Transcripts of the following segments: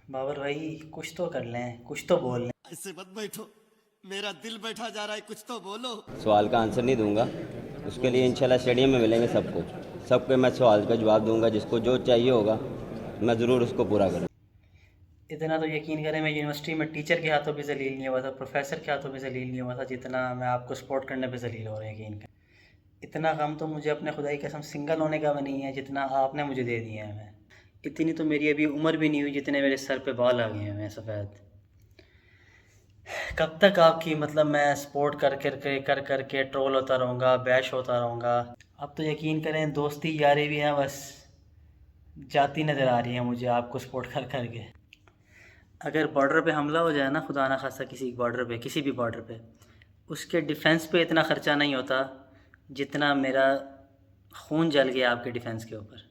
बाबर भाई, कुछ तो कर लें, कुछ तो बोल लें। ऐसे मत बैठो, मेरा दिल बैठा जा रहा है, कुछ तो बोलो। सवाल का आंसर नहीं दूंगा। उसके लिए इंशाल्लाह स्टेडियम में मिलेंगे सबको। सबको मैं सवाल का जवाब दूंगा, जिसको जो चाहिए होगा मैं ज़रूर उसको पूरा करूँ। इतना तो यकीन करें, मैं यूनिवर्सिटी में टीचर के हाथों पे जलील नहीं हुआ था, प्रोफेसर के हाथों पे जलील नहीं हुआ था जितना मैं आपको सपोर्ट करने पे जलील हो रहा हूँ, यकीन करें। इतना काम तो मुझे अपने खुदाई कसम सिंगल होने का भी नहीं है जितना आपने मुझे दे दिया है। मैं इतनी तो मेरी अभी उम्र भी नहीं हुई जितने मेरे सर पे बाल आ गए हैं मैं सफ़ेद। कब तक आपकी मतलब मैं सपोर्ट कर करके ट्रोल होता रहूँगा, बैश होता रहूँगा। अब तो यकीन करें, दोस्ती यारी भी है बस जाती नज़र आ रही है मुझे आपको सपोर्ट कर करके। अगर बॉर्डर पे हमला हो जाए ना, खुदा ना खास्ता किसी बॉर्डर पे, किसी भी बॉर्डर पे, उसके डिफेंस पे इतना ख़र्चा नहीं होता जितना मेरा खून जल गया आपके डिफेंस के ऊपर।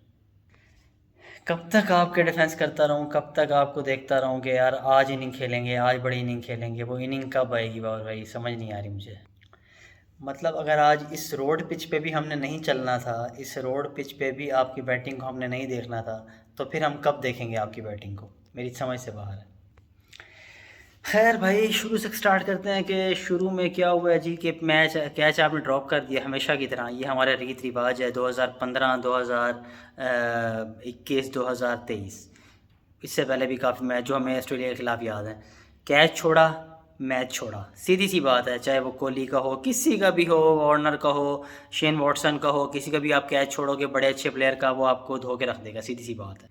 कब तक आपके डिफेंस करता रहूँ, कब तक आपको देखता रहूँ कि यार आज इनिंग खेलेंगे, आज बड़ी इनिंग खेलेंगे। वो इनिंग कब आएगी बाबर भाई, समझ नहीं आ रही मुझे। मतलब अगर आज इस रोड पिच पे भी हमने नहीं चलना था, इस रोड पिच पे भी आपकी बैटिंग को हमने नहीं देखना था, तो फिर हम कब देखेंगे आपकी बैटिंग को, मेरी समझ से बाहर है। खैर भाई, शुरू से स्टार्ट करते हैं कि शुरू में क्या हुआ है जी कि मैच कैच आपने ड्रॉप कर दिया हमेशा की तरह। ये हमारा रीत रिवाज है 2015, 2021, 2023। इससे पहले भी काफ़ी मैच जो हमें ऑस्ट्रेलिया के खिलाफ याद है। कैच छोड़ा, मैच छोड़ा, सीधी सी बात है। चाहे वो कोहली का हो, किसी का भी हो, वार्नर का हो, शेन वॉटसन का हो, किसी का भी आप कैच छोड़ोगे बड़े अच्छे प्लेयर का, वो आपको धो के रख देगा, सीधी सी बात है।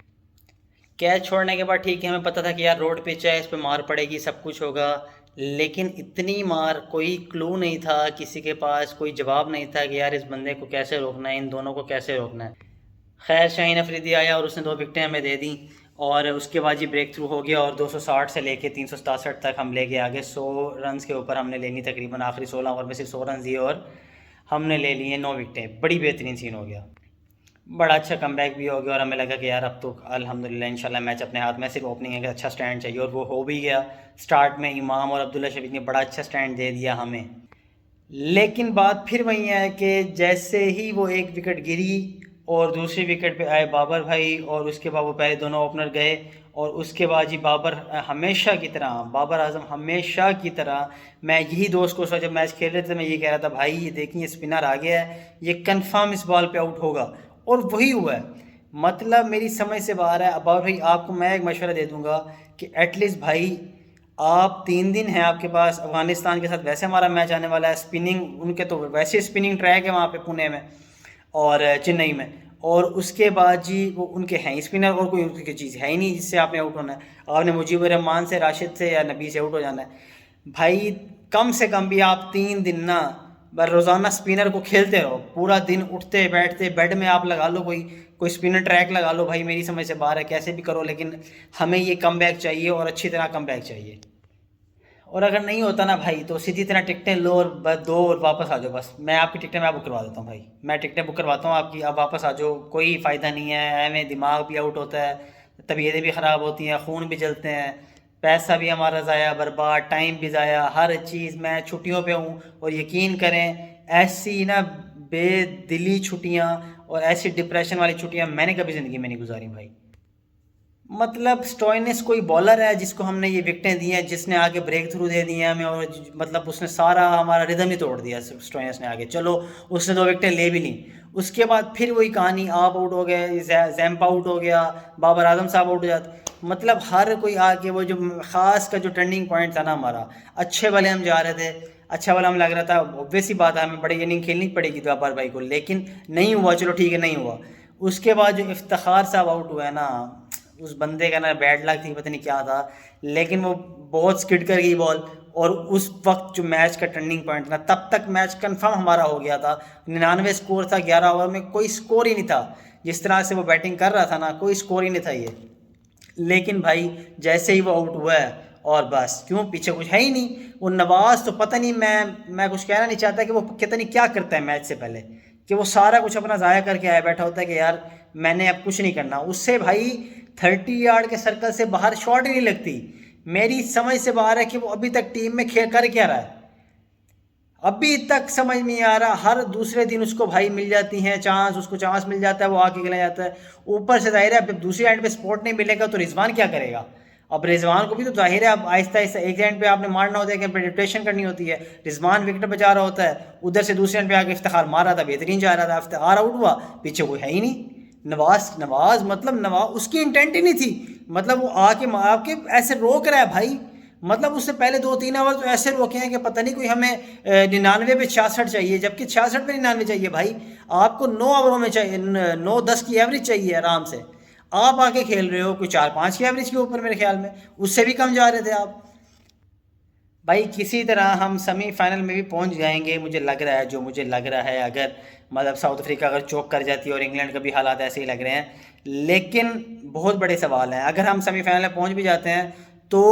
कैच छोड़ने के बाद ठीक है, हमें पता था कि यार रोड पिच है, इस पे मार पड़ेगी, सब कुछ होगा। लेकिन इतनी मार, कोई क्लू नहीं था किसी के पास, कोई जवाब नहीं था कि यार इस बंदे को कैसे रोकना है, इन दोनों को कैसे रोकना है। खैर शाहीन अफरीदी आया और उसने 2 विकेटें हमें दे दी, और उसके बाद ये ब्रेक थ्रू हो गया और 260 से लेके 367 तक हम ले गए आगे। 100 रन के ऊपर हमने लेनी तकरीबन, आखिरी 16 ओवर में सिर्फ 100 रन दिए और हमने ले लिए 9 विकेटें। बड़ी बेहतरीन सीन हो गया, बड़ा अच्छा कमबैक भी हो गया, और हमें लगा कि यार अब तो अल्हम्दुलिल्लाह इंशाल्लाह मैच अपने हाथ में। सिर्फ ओपनिंग है कि अच्छा स्टैंड चाहिए, और वो हो भी गया। स्टार्ट में इमाम और अब्दुल्ला शफीक ने बड़ा अच्छा स्टैंड दे दिया हमें। लेकिन बात फिर वही है कि जैसे ही वो 1 विकेट गिरी और दूसरी विकेट पे आए बाबर भाई, और उसके बाद वो पहले दोनों ओपनर गए, और उसके बाद जी बाबर हमेशा की तरह, बाबर आजम हमेशा की तरह, मैं यही दोस्त को जब मैच खेल रहे थे मैं ये कह रहा था, भाई ये देखिए स्पिनर आ गया है, ये कंफर्म इस बॉल पे आउट होगा, और वही हुआ है। मतलब मेरी समझ से बाहर है। अब बाबर भाई, आपको मैं एक मशवरा दे दूंगा कि एटलीस्ट भाई, आप 3 दिन हैं आपके पास, अफगानिस्तान के साथ वैसे हमारा मैच आने वाला है, स्पिनिंग उनके तो वैसे स्पिनिंग ट्रैक है वहाँ पे पुणे में और चेन्नई में, और उसके बाद जी वो उनके हैं ही स्पिनर, और कोई उनकी चीज़ है ही नहीं जिससे आपने आउट होना है। आपने मुजीबर रहमान से, राशिद से या नबी से आउट हो जाना है भाई। कम से कम भी आप 3 दिन ना, बस रोज़ाना स्पिनर को खेलते रहो, पूरा दिन उठते बैठते बेड में आप लगा लो, कोई कोई स्पिनर ट्रैक लगा लो भाई। मेरी समझ से बाहर है, कैसे भी करो, लेकिन हमें ये कम चाहिए, और अच्छी तरह कम चाहिए। और अगर नहीं होता ना भाई, तो सीधी तरह टिकटें लो और बस दो और वापस आ जाओ। बस मैं आपकी टिकटें मैं बुक करवा देता हूँ भाई, मैं टिकटें बुक करवाता हूँ आपकी, आप वापस आ जाओ, कोई फ़ायदा नहीं है। हमें दिमाग भी आउट होता है, तबीयतें भी ख़राब होती हैं, खून भी जलते हैं, पैसा भी हमारा ज़ाया बर्बाद, टाइम भी ज़ाया, हर चीज़। मैं छुट्टियों पे हूँ, और यकीन करें ऐसी ना बेदिली छुट्टियाँ और ऐसी डिप्रेशन वाली छुट्टियाँ मैंने कभी ज़िंदगी में नहीं गुजारी भाई। मतलब स्टोइनिस कोई बॉलर है जिसको हमने ये विकेटें दी हैं, जिसने आगे ब्रेक थ्रू दे दिए हमें, और मतलब उसने सारा हमारा रिदम ही तोड़ दिया स्टोइनिस ने आगे। चलो उसने 2 विकेटें ले भी ली, उसके बाद फिर वही कहानी, आप आउट हो गए, जैम्प आउट हो गया, बाबर आजम साहब आउट हो जाते। मतलब हर कोई आके, वो जो खास का जो टर्निंग पॉइंट था ना हमारा, अच्छे वाले हम जा रहे थे, अच्छा वाला हमें लग रहा था, ऑब्वियस ही बात है हमें बड़ी इनिंग खेलनी पड़ेगी बाबर भाई को, लेकिन नहीं हुआ। चलो ठीक है, नहीं हुआ। उसके बाद जो इफ्तिखार साहब आउट हुआ है ना, उस बंदे का ना बैड लक थी, पता नहीं क्या था, लेकिन वो बहुत स्किड कर गई बॉल। और उस वक्त जो मैच का टर्निंग पॉइंट था, तब तक मैच कंफर्म हमारा हो गया था। 99 स्कोर था, 11 ओवर में कोई स्कोर ही नहीं था। जिस तरह से वो बैटिंग कर रहा था ना, कोई स्कोर ही नहीं था ये। लेकिन भाई जैसे ही वो आउट हुआ है, और बस क्यों, पीछे कुछ है ही नहीं। वो नवाज तो पता नहीं, मैं कुछ कहना नहीं चाहता कि वो पता नहीं क्या करता है मैच से पहले, कि वो सारा कुछ अपना ज़ाया करके आया बैठा होता है कि यार मैंने अब कुछ नहीं करना। उससे भाई 30 यार्ड के सर्कल से बाहर शॉट ही नहीं लगती। मेरी समझ से बाहर है कि वो अभी तक टीम में खेल कर क्या रहा है, अभी तक समझ नहीं आ रहा। हर दूसरे दिन उसको भाई मिल जाती हैं चांस, उसको चांस मिल जाता है, वो आके खेला जाता है। ऊपर से जाहिर है, अब दूसरी एंड पे सपोर्ट नहीं मिलेगा तो रिजवान क्या करेगा। अब रिजवान को भी तो जाहिर है, अब आहिस्ता आहिस्ता एक एंड पे आपने मारना होता है कि प्रिपरेशन करनी होती है। रिजवान विकेट बचा रहा होता है, उधर से दूसरे एंड पे आके इफ्तिखार मार रहा था, बेहतरीन जा रहा था, इफ्तिखार आउट हुआ, पीछे कोई है ही नहीं। नवाज मतलब नवाज उसकी इंटेंट ही नहीं थी, मतलब वो आके आपके ऐसे रोक रहा है भाई, मतलब उससे पहले 2-3 ओवर तो ऐसे रोके हैं कि पता नहीं कोई हमें 99 पे 66 चाहिए, जबकि 66 पे 99 चाहिए भाई। आपको 9 ओवरों में चाहिए, 9-10 की एवरेज चाहिए आराम से। आप आके खेल रहे हो कोई 4-5 की एवरेज के ऊपर, मेरे ख्याल में उससे भी कम जा रहे थे आप। भाई किसी तरह हम सेमीफाइनल में भी पहुंच जाएंगे, मुझे लग रहा है, जो मुझे लग रहा है, अगर मतलब साउथ अफ्रीका अगर चोक कर जाती है और इंग्लैंड के भी हालात ऐसे ही लग रहे हैं। लेकिन बहुत बड़े सवाल हैं, अगर हम सेमीफाइनल में पहुंच भी जाते हैं तो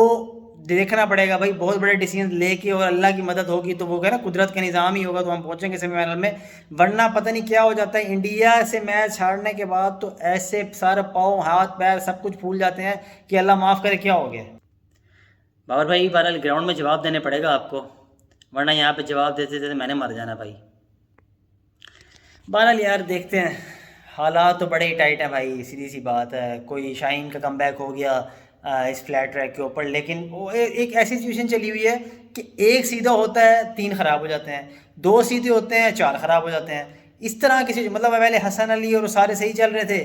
देखना पड़ेगा भाई, बहुत बड़े डिसीजन लेके, और अल्लाह की मदद होगी तो वो कहना कुदरत का निज़ाम ही होगा तो हम पहुंचेंगे सेमीफाइनल में। वरना पता नहीं क्या हो जाता है, इंडिया से मैच हारने के बाद तो ऐसे सर पाँव हाथ पैर सब कुछ फूल जाते हैं कि अल्लाह माफ़ करे क्या हो गया। बाबर भाई बहरहाल ग्राउंड में जवाब देने पड़ेगा आपको, वरना यहाँ पे जवाब देते देते मैंने मर जाना भाई। बहरहाल यार देखते हैं, हालात तो बड़े ही टाइट हैं भाई, सीधी सी बात है। कोई शाहीन का कमबैक हो गया इस फ्लैट ट्रैक के ऊपर, लेकिन वो एक ऐसी सिचुएशन चली हुई है कि एक सीधा होता है 3 ख़राब हो जाते हैं, 2 सीधे होते हैं 4 ख़राब हो जाते हैं, इस तरह की मतलब पहले हसन अली और सारे सही चल रहे थे,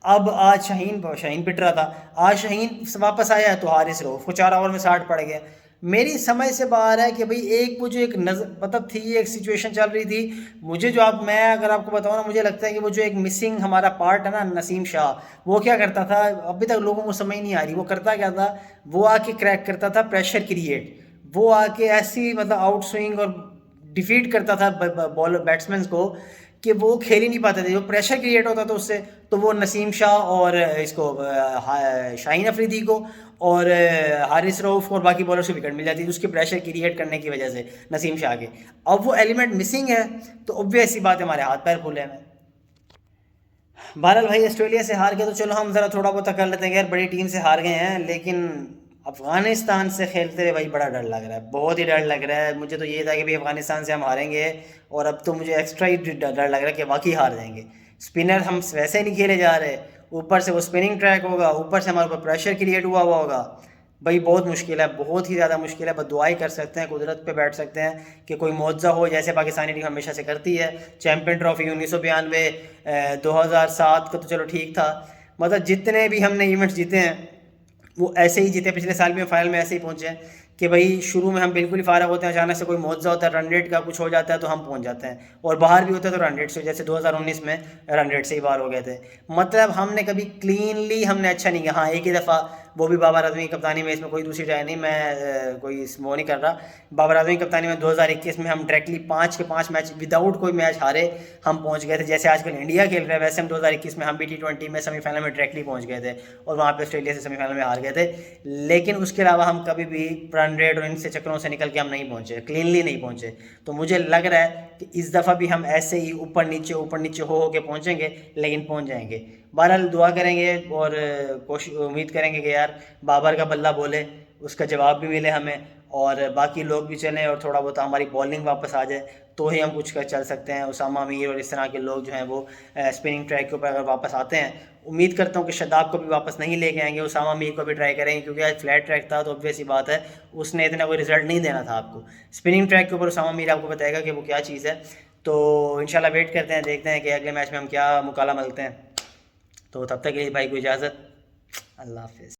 अब आज शाहीन पिट रहा था, आज शाहीन वापस आया है तो हारिस रऊफ को 4 ओवर में 60 पड़ गया। मेरी समझ से बाहर है कि भाई एक वो जो एक मतलब थी, एक सिचुएशन चल रही थी, मुझे जो मैं अगर आपको बताऊँ ना, मुझे लगता है कि वो जो एक मिसिंग हमारा पार्ट है ना, नसीम शाह, वो क्या करता था अभी तक लोगों को समझ नहीं आ रही, वो करता क्या था, वो आके क्रैक करता था प्रेशर क्रिएट, वो आके ऐसी मतलब आउट स्विंग और डिफीट करता था बॉलर बैट्समैन को कि वो खेल ही नहीं पाते थे, जो प्रेशर क्रिएट होता था उससे। तो वो नसीम शाह और इसको शाहीन अफरीदी को और हारिस रऊफ और बाकी बॉलर्स को विकेट मिल जाती थी उसके प्रेशर क्रिएट करने की वजह से, नसीम शाह के। अब वो एलिमेंट मिसिंग है तो ऑब्वियस सी बात है, हमारे हाथ पैर खुले हैं। बहरहाल भाई ऑस्ट्रेलिया से हार गए तो चलो हम ज़रा थोड़ा बहुत कर लेते हैं, यार बड़ी टीम से हार गए हैं, लेकिन अफ़गानिस्तान से खेलते हुए भाई बड़ा डर लग रहा है, बहुत ही डर लग रहा है। मुझे तो ये था कि भाई अफ़गानिस्तान से हम हारेंगे, और अब तो मुझे एक्स्ट्रा ही डर लग रहा है कि वाकई हार जाएंगे। स्पिनर हम वैसे नहीं खेले जा रहे, ऊपर से वो स्पिनिंग ट्रैक होगा, ऊपर से हमारे ऊपर प्रेशर क्रिएट हुआ होगा। भाई बहुत मुश्किल है, बहुत ही ज़्यादा मुश्किल है। बस दुआई कर सकते हैं, कुदरत पे बैठ सकते हैं कि कोई मुआवजा हो, जैसे पाकिस्तानी टीम हमेशा से करती है। चैम्पियन ट्रॉफी 1992, 2007 का तो चलो ठीक था, मतलब जितने भी हमने इवेंट्स जीते हैं वो ऐसे ही जीते। पिछले साल भी फाइनल में ऐसे ही पहुंचे हैं कि भाई शुरू में हम बिल्कुल ही फारग होते हैं, अचानक से कोई मुआवजा होता है, रन रेट का कुछ हो जाता है तो हम पहुंच जाते हैं, और बाहर भी होते हैं तो रन रेट से, जैसे 2019 में रन रेट से ही बाहर हो गए थे। मतलब हमने कभी क्लीनली हमने अच्छा नहीं किया। हाँ एक ही दफ़ा, वो भी बाबर आजमी की कप्तानी में, इसमें कोई दूसरी राय नहीं, मैं कोई वो नहीं कर रहा। बाबर आजमी की कप्तानी में 2021 में हम डायरेक्टली 5 के 5 मैच विदाउट कोई मैच हारे हम पहुंच गए थे। जैसे आजकल इंडिया खेल रहा है वैसे हम 2021 में हम भी T20 में सेमीफाइनल में डायरेक्टली पहुंच गए थे, और वहाँ पे ऑस्ट्रेलिया से सेमीफाइनल में हार गए थे। लेकिन उसके अलावा हम कभी भी रन रेट और इनसे चक्करों से निकल के हम नहीं पहुँचे, क्लीनली नहीं पहुँचे। तो मुझे लग रहा है कि इस दफ़ा भी हम ऐसे ही ऊपर नीचे हो के पहुँचेंगे, लेकिन पहुँच जाएंगे। बहरहाल दुआ करेंगे और कोशिश उम्मीद करेंगे कि यार बाबर का बल्ला बोले, उसका जवाब भी मिले हमें, और बाकी लोग भी चलें, और थोड़ा बहुत हमारी बॉलिंग वापस आ जाए तो ही हम कुछ कर चल सकते हैं। उसामा मीर और इस तरह के लोग जो हैं वो स्पिनिंग ट्रैक के ऊपर अगर वापस आते हैं, उम्मीद करता हूँ कि शदाब को भी वापस नहीं लेके आएंगे, उसामा मीर को भी ट्राई करेंगे, क्योंकि आज फ्लैट ट्रैक था तो ऑब्वियस ही बात है उसने इतना कोई रिजल्ट नहीं देना था आपको। स्पिनिंग ट्रैक के ऊपर उसामा मीर आपको बताएगा कि वो क्या चीज़ है। तो इंशाल्लाह वेट करते हैं, देखते हैं कि अगले मैच में हम क्या मुकाला मिलते हैं। तो तब तक के लिए भाई को इजाज़त, अल्लाह हाफिज़।